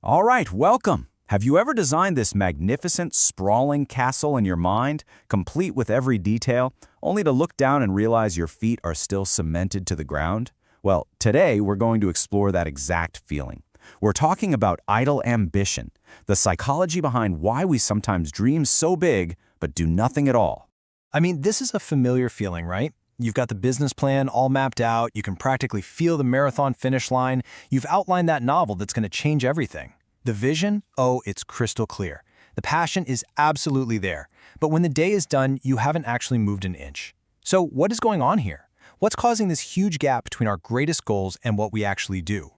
All right, welcome. Have you ever designed this magnificent, sprawling castle in your mind, complete with every detail, only to look down and realize your feet are still cemented to the ground? Well, today we're going to explore that exact feeling. We're talking about idle ambition, the psychology behind why we sometimes dream so big but do nothing at all. I mean, this is a familiar feeling, right? You've got the business plan all mapped out, you can practically feel the marathon finish line, you've outlined that novel that's going to change everything. The vision, oh, it's crystal clear. The passion is absolutely there. But when the day is done, you haven't actually moved an inch. So what is going on here? What's causing this huge gap between our greatest goals and what we actually do?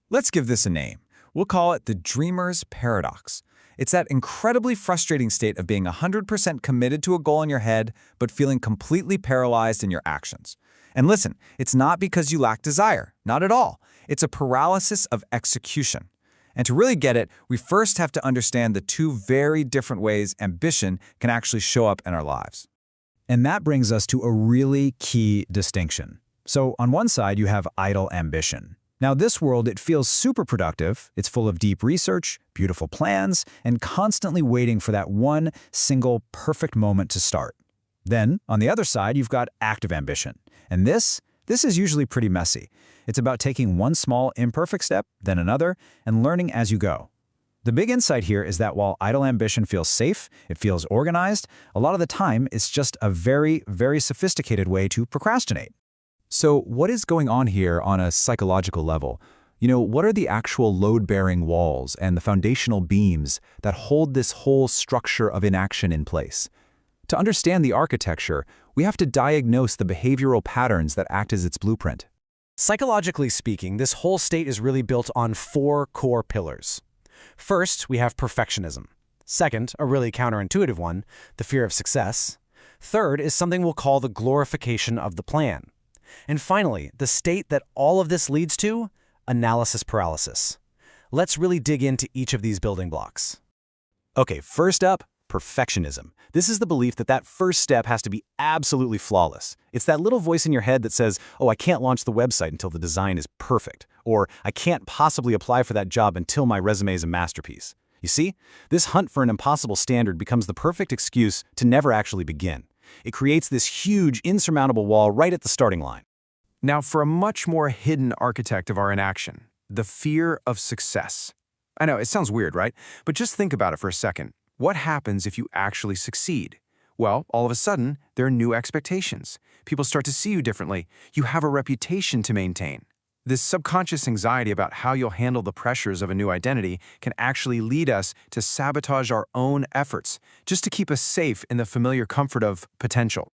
Let's give this a name. We'll call it the dreamer's paradox. It's that incredibly frustrating state of being 100% committed to a goal in your head, but feeling completely paralyzed in your actions. And listen, it's not because you lack desire, not at all. It's a paralysis of execution. And to really get it, we first have to understand the two very different ways ambition can actually show up in our lives. And that brings us to a really key distinction. So on one side, you have idle ambition. Now this world, it feels super productive. It's full of deep research, beautiful plans, and constantly waiting for that one single perfect moment to start. Then, on the other side, you've got active ambition. And this is usually pretty messy. It's about taking one small imperfect step, then another, and learning as you go. The big insight here is that while idle ambition feels safe, it feels organized, a lot of the time it's just a very, very sophisticated way to procrastinate. So what is going on here on a psychological level? What are the actual load-bearing walls and the foundational beams that hold this whole structure of inaction in place? To understand the architecture, we have to diagnose the behavioral patterns that act as its blueprint. Psychologically speaking, this whole state is really built on four core pillars. First, we have perfectionism. Second, a really counterintuitive one, the fear of success. Third is something we'll call the glorification of the plan. And finally, the state that all of this leads to, analysis paralysis. Let's really dig into each of these building blocks. Okay, first up, perfectionism. This is the belief that that first step has to be absolutely flawless. It's that little voice in your head that says, oh, I can't launch the website until the design is perfect, or I can't possibly apply for that job until my resume is a masterpiece. You see, this hunt for an impossible standard becomes the perfect excuse to never actually begin. It creates this huge, insurmountable wall right at the starting line. Now, for a much more hidden architect of our inaction, the fear of success. I know, it sounds weird, right? But just think about it for a second. What happens if you actually succeed? Well, all of a sudden, there are new expectations. People start to see you differently. You have a reputation to maintain. This subconscious anxiety about how you'll handle the pressures of a new identity can actually lead us to sabotage our own efforts, just to keep us safe in the familiar comfort of potential.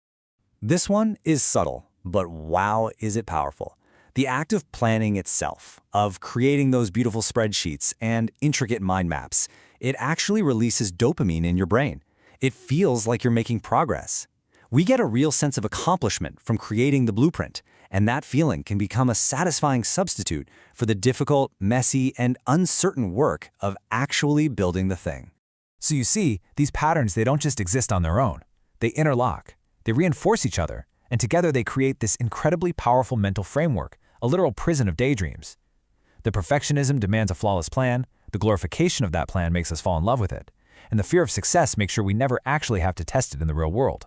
This one is subtle, but wow, is it powerful. The act of planning itself, of creating those beautiful spreadsheets and intricate mind maps, it actually releases dopamine in your brain. It feels like you're making progress. We get a real sense of accomplishment from creating the blueprint, and that feeling can become a satisfying substitute for the difficult, messy, and uncertain work of actually building the thing. So you see, these patterns, they don't just exist on their own. They interlock, they reinforce each other, and together they create this incredibly powerful mental framework, a literal prison of daydreams. The perfectionism demands a flawless plan, the glorification of that plan makes us fall in love with it, and the fear of success makes sure we never actually have to test it in the real world.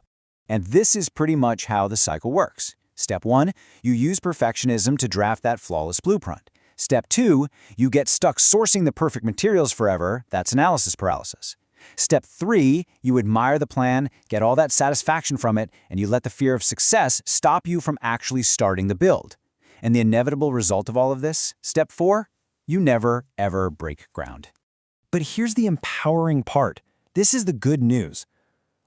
And this is pretty much how the cycle works. Step 1, you use perfectionism to draft that flawless blueprint. Step 2, you get stuck sourcing the perfect materials forever, that's analysis paralysis. Step 3, you admire the plan, get all that satisfaction from it, and you let the fear of success stop you from actually starting the build. And the inevitable result of all of this, step 4, you never, ever break ground. But here's the empowering part. This is the good news.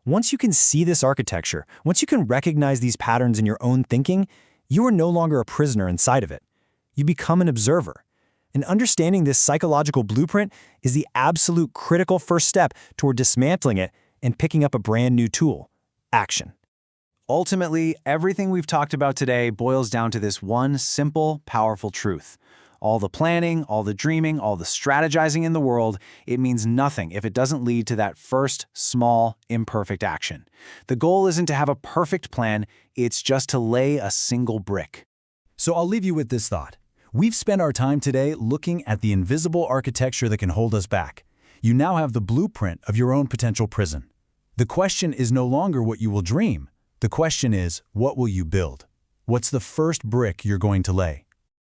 Once you can see this architecture, once you can recognize these patterns in your own thinking, you are no longer a prisoner inside of it. You become an observer. And understanding this psychological blueprint is the absolute critical first step toward dismantling it and picking up a brand new tool: action. Ultimately, everything we've talked about today boils down to this one simple, powerful truth. All the planning, all the dreaming, all the strategizing in the world, it means nothing if it doesn't lead to that first, small, imperfect action. The goal isn't to have a perfect plan, it's just to lay a single brick. So I'll leave you with this thought. We've spent our time today looking at the invisible architecture that can hold us back. You now have the blueprint of your own potential prison. The question is no longer what you will dream. The question is, what will you build? What's the first brick you're going to lay?